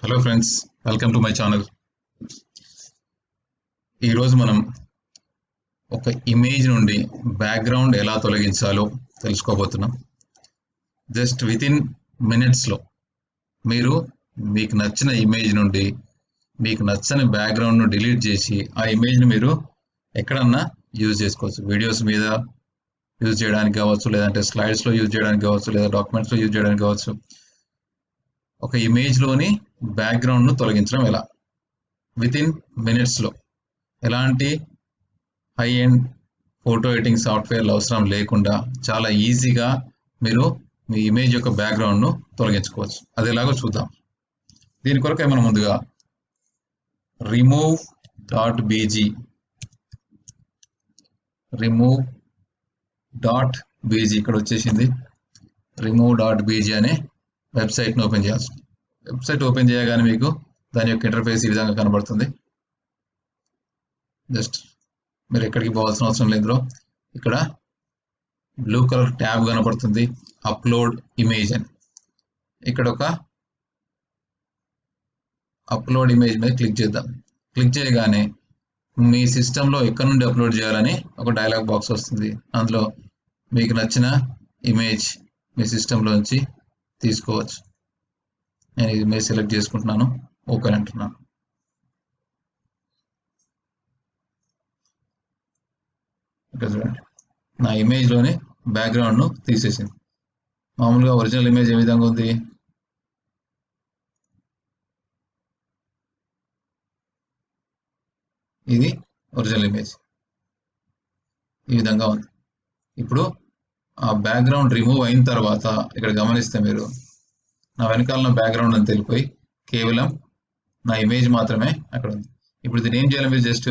Hello friends, welcome to my channel. ఈరోజు మనం ఒక ఇమేజ్ నుండి బ్యాక్గ్రౌండ్ ఎలా తొలగించాలో తెలుసుకోబోతున్నాం. జస్ట్ వితిన్ మినిట్స్లో మీరు మీకు నచ్చిన ఇమేజ్ నుండి మీకు నచ్చని బ్యాక్గ్రౌండ్ను డిలీట్ చేసి ఆ ఇమేజ్ని మీరు ఎక్కడన్నా యూజ్ చేసుకోవచ్చు. వీడియోస్ మీద యూజ్ చేయడానికి కావచ్చు, లేదంటే స్లైడ్స్లో యూజ్ చేయడానికి కావచ్చు, లేదా డాక్యుమెంట్స్లో యూజ్ చేయడానికి కావచ్చు. ఒక ఇమేజ్లోని బ్యాక్గ్రౌండ్ను తొలగించడం ఎలా వితిన్ మినిట్స్లో, ఎలాంటి హై ఎండ్ ఫోటో ఎడిటింగ్ సాఫ్ట్వేర్లు అవసరం లేకుండా చాలా ఈజీగా మీరు మీ ఇమేజ్ యొక్క బ్యాక్గ్రౌండ్ను తొలగించుకోవచ్చు. అది ఎలాగో చూద్దాం. దీని కొరకై మనం ముందుగా remove.bg ఇక్కడ వచ్చేసింది. remove.bg అనే వెబ్సైట్ని ఓపెన్ చేయాల్సి. వెబ్సైట్ ఓపెన్ చేయగానే మీకు దాని యొక్క ఇంటర్ఫేస్ ఈ విధంగా కనబడుతుంది. జస్ట్ మీరు ఎక్కడికి పోవాల్సిన అవసరం లేదు. ఇక్కడ బ్లూ కలర్ ట్యాబ్ కనపడుతుంది, అప్లోడ్ ఇమేజ్ అని. ఇక్కడ ఒక అప్లోడ్ ఇమేజ్ మీద క్లిక్ చేద్దాం. క్లిక్ చేయగానే మీ సిస్టంలో ఎక్కడి నుండి అప్లోడ్ చేయాలని ఒక డైలాగ్ బాక్స్ వస్తుంది. అందులో మీకు నచ్చిన ఇమేజ్ మీ సిస్టంలోంచి తీసుకోవచ్చు. నేను ఈ ఇమేజ్ సెలెక్ట్ చేసుకుంటున్నాను, ఓపెన్ అంటున్నాను. ఇక్కడ చూడండి, నా ఇమేజ్లోని బ్యాక్గ్రౌండ్ను తీసేసింది. మామూలుగా ఒరిజినల్ ఇమేజ్ ఏ విధంగా ఉంది, ఇది ఒరిజినల్ ఇమేజ్ ఈ విధంగా ఉంది. ఇప్పుడు ఆ బ్యాక్గ్రౌండ్ రిమూవ్ అయిన తర్వాత ఇక్కడ గమనిస్తే మీరు నా వెనకాల నా బ్యాక్గ్రౌండ్ అని తెలిపోయి కేవలం నా ఇమేజ్ మాత్రమే అక్కడ ఉంది. ఇప్పుడు దీన్ని ఏం చేయాలి, మీరు జస్ట్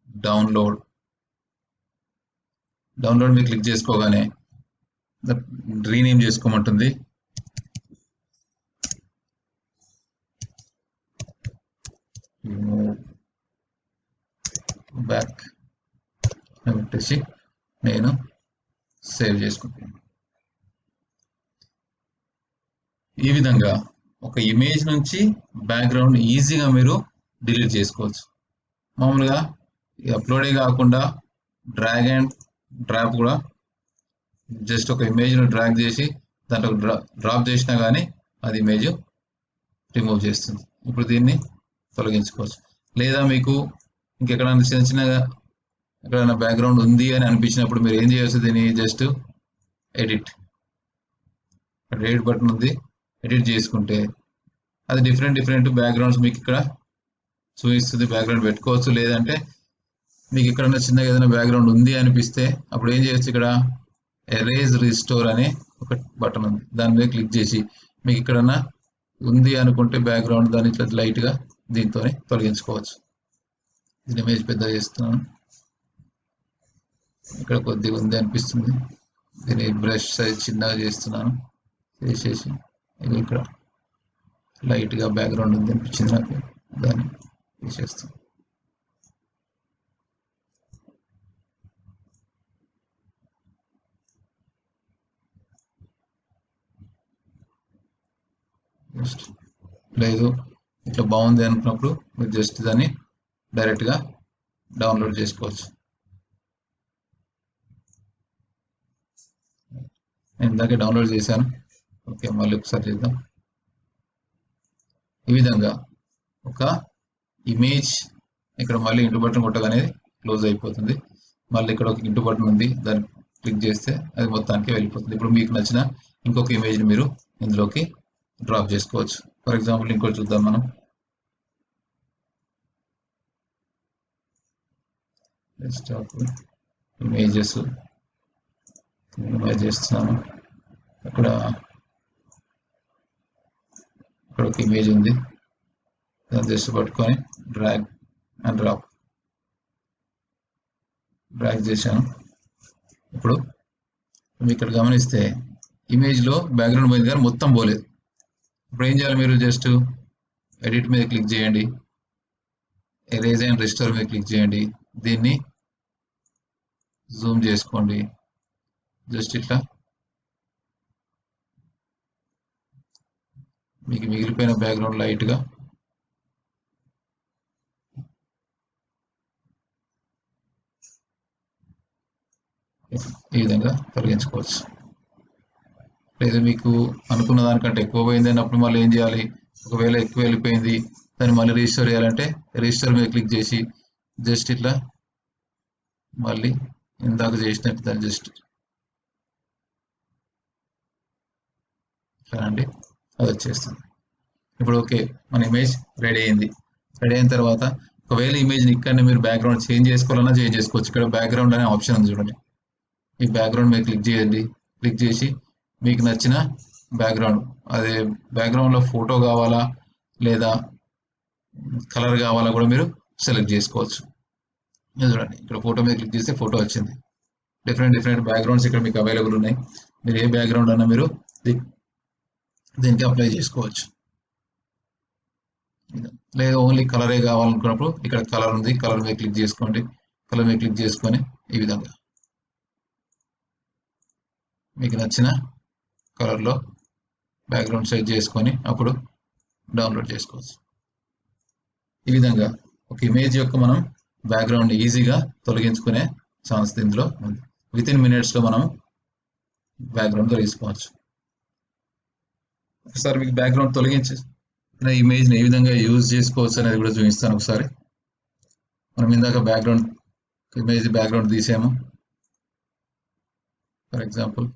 డౌన్లోడ్ మీరు క్లిక్ చేసుకోగానే రీనేమ్ చేసుకోమంటుంది. బ్యాక్ పెట్టేసి నేను సేవ్ చేసుకుంటాను. ఈ విధంగా ఒక ఇమేజ్ నుంచి బ్యాక్గ్రౌండ్ ఈజీగా మీరు డిలీట్ చేసుకోవచ్చు. మామూలుగా అప్లోడే కాకుండా డ్రాగ్ అండ్ డ్రాప్ కూడా, జస్ట్ ఒక ఇమేజ్ను డ్రాగ్ చేసి దాంట్లో డ్రాప్ చేసినా కానీ అది ఇమేజ్ రిమూవ్ చేస్తుంది. ఇప్పుడు దీన్ని తొలగించుకోవచ్చు. లేదా మీకు ఇంకెక్కడైనా చిన్న చిన్నగా ఎక్కడైనా బ్యాక్గ్రౌండ్ ఉంది అని అనిపించినప్పుడు మీరు ఏం చేయవచ్చు, దీన్ని జస్ట్ ఎడిట్ బటన్ ఉంది, ఎడిట్ చేసుకుంటే అది డిఫరెంట్ బ్యాక్గ్రౌండ్స్ మీకు ఇక్కడ చూపిస్తుంది. బ్యాక్గ్రౌండ్ పెట్టుకోవచ్చు. లేదంటే మీకు ఎక్కడైనా చిన్నగా ఏదైనా బ్యాక్గ్రౌండ్ ఉంది అనిపిస్తే అప్పుడు ఏం చేయొచ్చు, ఇక్కడ ఎరేజ్ రిస్టోర్ అనే ఒక బటన్ ఉంది, దాని మీద క్లిక్ చేసి మీకు ఎక్కడన్నా ఉంది అనుకుంటే బ్యాక్గ్రౌండ్ దాన్ని ఇట్లా లైట్గా దీంతోనే తొలగించుకోవచ్చు. దీని ఇమేజ్ పెద్దగా చేస్తున్నాను, ఇక్కడ కొద్దిగా ఉంది అనిపిస్తుంది, దీని బ్రష్ సైజ్ చిన్నగా చేస్తున్నాను. చేసేసి ఇది ఇక్కడ లైట్గా బ్యాక్గ్రౌండ్ ఉంది అనిపించింది నాకు, దాన్ని తీసేస్తాను. లేదు ఇట్లా బాగుంది అనుకున్నప్పుడు మీరు జస్ట్ దాన్ని డైరెక్ట్గా డౌన్లోడ్ చేసుకోవచ్చు. నేను ఇందాకే డౌన్లోడ్ చేశాను. ఓకే, మళ్ళీ ఒకసారి చేద్దాం. ఈ విధంగా ఒక ఇమేజ్ ఇక్కడ మళ్ళీ ఇంటూ బటన్ కొట్టగానే క్లోజ్ అయిపోతుంది. మళ్ళీ ఇక్కడ ఒక ఇంటూ బటన్ ఉంది, దాన్ని క్లిక్ చేస్తే అది మొత్తానికి వెళ్ళిపోతుంది. ఇప్పుడు మీకు నచ్చిన ఇంకొక ఇమేజ్ని మీరు ఇందులోకి డ్రాప్ చేసుకోవచ్చు. ఫర్ ఎగ్జాంపుల్ ఇంకోటి చూద్దాం మనం. ఇమేజెస్ చేస్తున్నాను. ఇక్కడ ఒక ఇమేజ్ ఉంది, దాన్ని జస్ట్ పట్టుకొని డ్రాగ్ అండ్ డ్రాగ్ చేశాను. ఇప్పుడు ఇక్కడ గమనిస్తే ఇమేజ్లో బ్యాక్గ్రౌండ్ పోయింది కానీ మొత్తం పోలేదు. ఇప్పుడు ఏం చేయాలి, మీరు జస్ట్ ఎడిట్ మీద క్లిక్ చేయండి, ఎరేజ్ అండ్ రిస్టోర్ మీద క్లిక్ చేయండి, దీన్ని జూమ్ చేసుకోండి. జస్ట్ ఇట్లా మీకు మిగిలిపోయిన బ్యాక్గ్రౌండ్ లైట్గా ఈ విధంగా తొలగించుకోవచ్చు. లేదు మీకు అనుకున్న దానికంటే ఎక్కువ పోయింది అన్నప్పుడు మళ్ళీ ఏం చేయాలి, ఒకవేళ ఎక్కువ వెళ్ళిపోయింది దాన్ని మళ్ళీ రిజిస్టర్ చేయాలంటే రిజిస్టర్ మీద క్లిక్ చేసి జస్ట్ ఇట్లా మళ్ళీ ఇందాక చేసినట్టు దాన్ని జస్ట్ అండి అది వచ్చేస్తుంది. ఇప్పుడు ఓకే, మన ఇమేజ్ రెడీ అయింది. రెడీ అయిన తర్వాత ఒకవేళ ఇమేజ్ని ఇక్కడనే మీరు బ్యాక్గ్రౌండ్ చేంజ్ చేసుకోవాలన్నా చేంజ్ చేసుకోవచ్చు. ఇక్కడ బ్యాక్గ్రౌండ్ అనే ఆప్షన్ ఉంది చూడండి, ఈ బ్యాక్గ్రౌండ్ మీద క్లిక్ చేయండి. క్లిక్ చేసి మీకు నచ్చిన బ్యాక్గ్రౌండ్, అదే బ్యాక్గ్రౌండ్లో ఫోటో కావాలా లేదా కలర్ కావాలా కూడా మీరు సెలెక్ట్ చేసుకోవచ్చు. చూడండి ఇక్కడ ఫోటో మీద క్లిక్ చేస్తే ఫోటో వచ్చింది. డిఫరెంట్ బ్యాక్గ్రౌండ్స్ ఇక్కడ మీకు అవైలబుల్ ఉన్నాయి. మీరు ఏ బ్యాక్గ్రౌండ్ అన్నా మీరు దీనికి అప్లై చేసుకోవచ్చు. లేదా ఓన్లీ కలరే కావాలనుకున్నప్పుడు ఇక్కడ కలర్ ఉంది, కలర్ మీద క్లిక్ చేసుకోండి. కలర్ మీద క్లిక్ చేసుకొని ఈ విధంగా మీకు నచ్చిన కలర్లో బ్యాక్గ్రౌండ్ సెట్ చేసుకొని అప్పుడు డౌన్లోడ్ చేసుకోవచ్చు. ఈ విధంగా ఒక ఇమేజ్ యొక్క మనం బ్యాక్గ్రౌండ్ ఈజీగా తొలగించుకునే ఛాన్స్ ఇందులో ఉంది. వితిన్ మినిట్స్లో మనం బ్యాక్గ్రౌండ్ తొలగించుకోవచ్చు. ఒకసారి మీకు బ్యాక్గ్రౌండ్ తొలగించి ఇమేజ్ని ఏ విధంగా యూజ్ చేసుకోవచ్చు అనేది కూడా చూపిస్తాను. ఒకసారి మనం ఇందాక ఇమేజ్ బ్యాక్గ్రౌండ్ తీసాము. ఫర్ ఎగ్జాంపుల్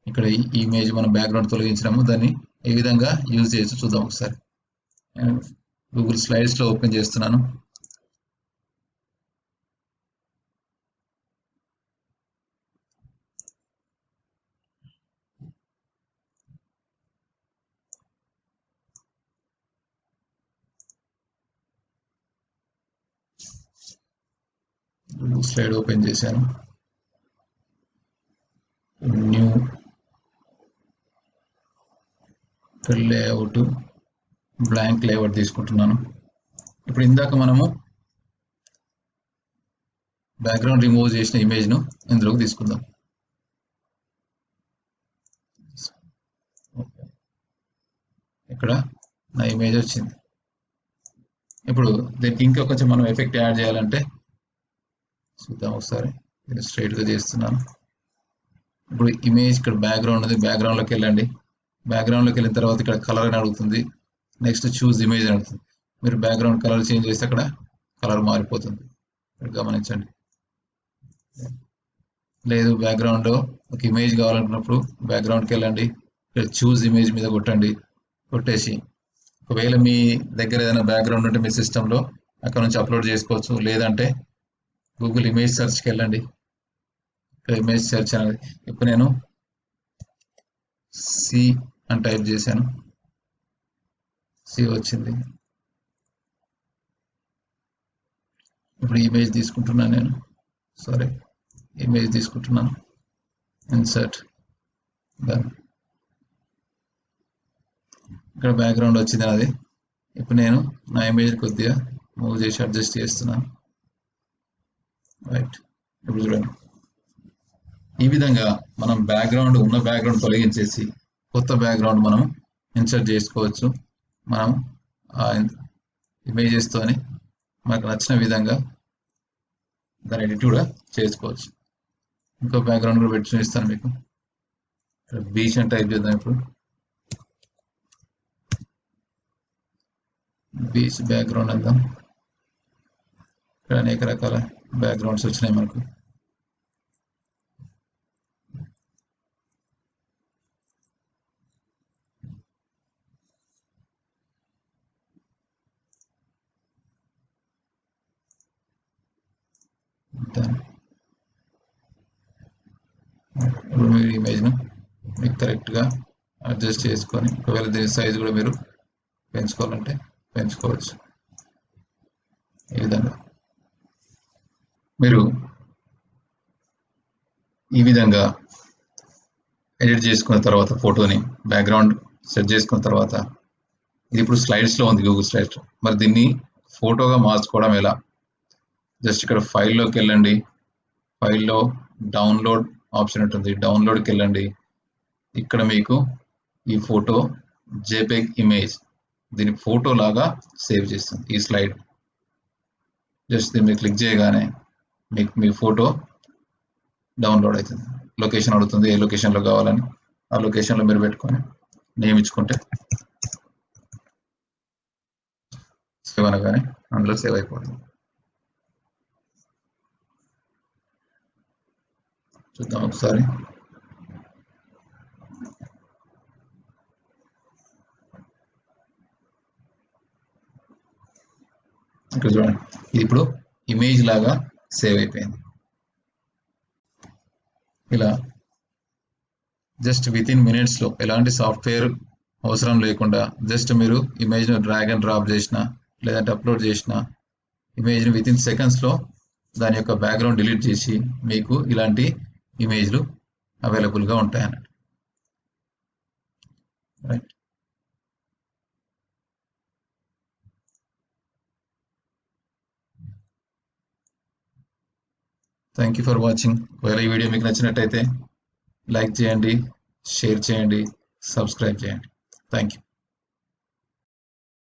ఇక్కడ ఈ ఇమేజ్ మనం బ్యాక్గ్రౌండ్ తొలగించినాము. దాన్ని ఏ విధంగా యూజ్ చేయొచ్చు చూద్దాం ఒకసారి. నేను గూగుల్ స్లైడ్స్లో ఓపెన్ చేస్తున్నాను. స్లైడ్ ఓపెన్ చేశాను. న్యూ లేఅవుట్ బ్లాంక్ లేఅవుట్ తీసుకుంటున్నాను. ఇప్పుడు ఇందాక మనము బ్యాక్గ్రౌండ్ రిమూవ్ చేసిన ఇమేజ్ను ఇందులోకి తీసుకుందాం. ఇక్కడ నా ఇమేజ్ వచ్చింది. ఇప్పుడు దీనికి ఇంకా కొంచెం మనం ఎఫెక్ట్ యాడ్ చేయాలంటే చూద్దాం ఒకసారి. నేను స్ట్రైట్గా చేస్తున్నాను. ఇప్పుడు ఇమేజ్ ఇక్కడ బ్యాక్గ్రౌండ్ ఉంది, బ్యాక్గ్రౌండ్లోకి వెళ్ళండి. బ్యాక్గ్రౌండ్లోకి వెళ్ళిన తర్వాత ఇక్కడ కలర్ అని అడుగుతుంది. నెక్స్ట్ చూస్ ఇమేజ్ అని అడుగుతుంది. మీరు బ్యాక్గ్రౌండ్ కలర్ చేంజ్ చేస్తే అక్కడ కలర్ మారిపోతుంది, గమనించండి. లేదు బ్యాక్గ్రౌండ్ ఒక ఇమేజ్ కావాలనుకున్నప్పుడు బ్యాక్గ్రౌండ్కి వెళ్ళండి. ఇక్కడ చూస్ ఇమేజ్ మీద కొట్టేసి ఒకవేళ మీ దగ్గర ఏదైనా బ్యాక్గ్రౌండ్ ఉంటే మీ సిస్టంలో అక్కడ నుంచి అప్లోడ్ చేసుకోవచ్చు. లేదంటే గూగుల్ ఇమేజ్ సెర్చ్కి వెళ్ళండి. ఇక్కడ ఇమేజ్ సెర్చ్ అనేది ఇప్పుడు నేను సి అని టైప్ చేశాను, సి వచ్చింది. ఇప్పుడు ఇమేజ్ తీసుకుంటున్నాను నేను, ఇమేజ్ తీసుకుంటున్నాను. Insert done. ఇక్కడ బ్యాక్గ్రౌండ్ వచ్చింది అది. ఇప్పుడు నేను నా ఇమేజ్ కొద్దిగా మూవ్ చేసి అడ్జస్ట్ చేస్తున్నాను. రైట్. ఇప్పుడు చూడండి, ఈ విధంగా మనం ఉన్న బ్యాక్గ్రౌండ్ తొలగించేసి కొత్త బ్యాక్గ్రౌండ్ మనం ఇన్సర్ట్ చేసుకోవచ్చు. మనం ఆ ఇమేజెస్తోని మనకు నచ్చిన విధంగా దాన్ని ఎడిట్ కూడా చేసుకోవచ్చు. ఇంకో బ్యాక్గ్రౌండ్ కూడా పెట్టి చూపిస్తాను మీకు. బీచ్ అని టైప్ చేద్దాం. ఇప్పుడు బీచ్ బ్యాక్గ్రౌండ్ అందాం. ఇక్కడ అనేక రకాల బ్యాక్గ్రౌండ్స్ వచ్చినాయి మనకు. ఇప్పుడు మీరు ఇమేజ్ను మీకు కరెక్ట్గా అడ్జస్ట్ చేసుకొని ఒకవేళ దీని సైజ్ కూడా మీరు పెంచుకోవాలంటే పెంచుకోవచ్చు. ఈ విధంగా మీరు ఈ విధంగా ఎడిట్ చేసుకున్న తర్వాత ఫోటోని బ్యాక్గ్రౌండ్ సెట్ చేసుకున్న తర్వాత ఇది ఇప్పుడు స్లైడ్స్లో ఉంది, గూగుల్ స్లైడ్స్. మరి దీన్ని ఫోటోగా మార్చుకోవడం ఎలా? జస్ట్ ఇక్కడ ఫైల్లోకి వెళ్ళండి. ఫైల్లో డౌన్లోడ్ ఆప్షన్ ఉంటుంది, డౌన్లోడ్కి వెళ్ళండి. ఇక్కడ మీకు ఈ ఫోటో జేపీఈజీ ఇమేజ్ దీని ఫోటో లాగా సేవ్ చేస్తుంది ఈ స్లైడ్. జస్ట్ దీన్ని క్లిక్ చేయగానే మీకు మీ ఫోటో డౌన్లోడ్ అవుతుంది. లొకేషన్ అడుగుతుంది, ఏ లొకేషన్లో కావాలని ఆ లొకేషన్లో మీరు పెట్టుకొని నేమ్ ఇచ్చుకుంటే సేవ్ అనగానే అందులో సేవ్ అయిపోతుంది. చూద్దాం ఒకసారి. ఇక్కడ చూడండి, ఇది ఇప్పుడు ఇమేజ్ లాగా సేవ్ అయిపోయింది. ఇలా జస్ట్ విత్ ఇన్ మినిట్స్లో ఎలాంటి సాఫ్ట్వేర్ అవసరం లేకుండా జస్ట్ మీరు ఇమేజ్ను డ్రాగ్ అండ్ డ్రాప్ చేసిన లేదంటే అప్లోడ్ చేసిన ఇమేజ్ని విత్ ఇన్ సెకండ్స్లో దాని యొక్క బ్యాక్గ్రౌండ్ డిలీట్ చేసి మీకు ఇలాంటి ఇమేజ్లు అవైలబుల్గా ఉంటాయన్నట్టు. Right. Thank you for watching. ఒకవేళ ఈ వీడియో మీకు నచ్చినట్టయితే లైక్ చేయండి, షేర్ చేయండి, సబ్స్క్రైబ్ చేయండి. Thank you.